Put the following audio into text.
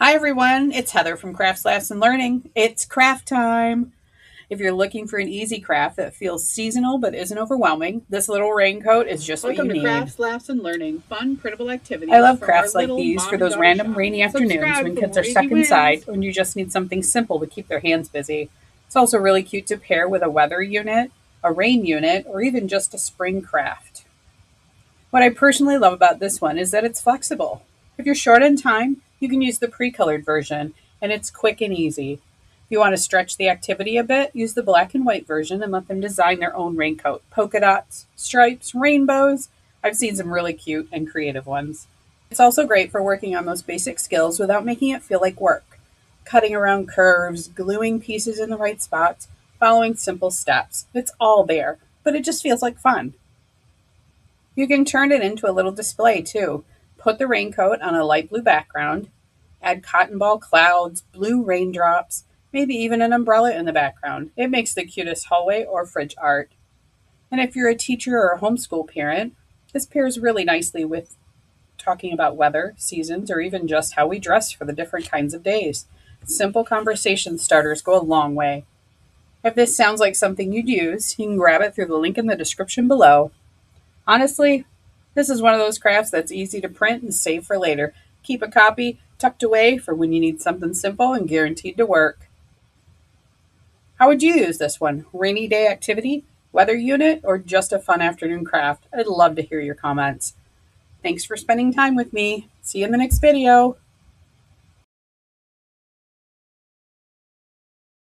Hi everyone, it's Heather from Crafts, Laughs, and Learning. It's craft time. If you're looking for an easy craft that feels seasonal but isn't overwhelming, this little raincoat is just what you Welcome to need. Crafts, Laughs, and Learning, fun, printable I activities love for our crafts like little these for mom and those daughter random shop. rainy afternoons Subscribe when for kids more are easy stuck inside wins. and you just need something simple to keep their hands busy. It's also really cute to pair with a weather unit, a rain unit, or even just a spring craft. What I personally love about this one is that it's flexible. If you're short on time, you can use the pre-colored version, and it's quick and easy. If you want to stretch the activity a bit, use the black and white version and let them design their own raincoat. Polka dots, stripes, rainbows. I've seen some really cute and creative ones. It's also great for working on those basic skills without making it feel like work. Cutting around curves, gluing pieces in the right spots, following simple steps. It's all there, but it just feels like fun. You can turn it into a little display too. Put the raincoat on a light blue background, add cotton ball clouds, blue raindrops, maybe even an umbrella in the background. It makes the cutest hallway or fridge art. And if you're a teacher or a homeschool parent, this pairs really nicely with talking about weather, seasons, or even just how we dress for the different kinds of days. Simple conversation starters go a long way. If this sounds like something you'd use, you can grab it through the link in the description below. Honestly, this is one of those crafts that's easy to print and save for later. Keep a copy tucked away for when you need something simple and guaranteed to work. How would you use this one? Rainy day activity, weather unit, or just a fun afternoon craft? I'd love to hear your comments. Thanks for spending time with me. See you in the next video.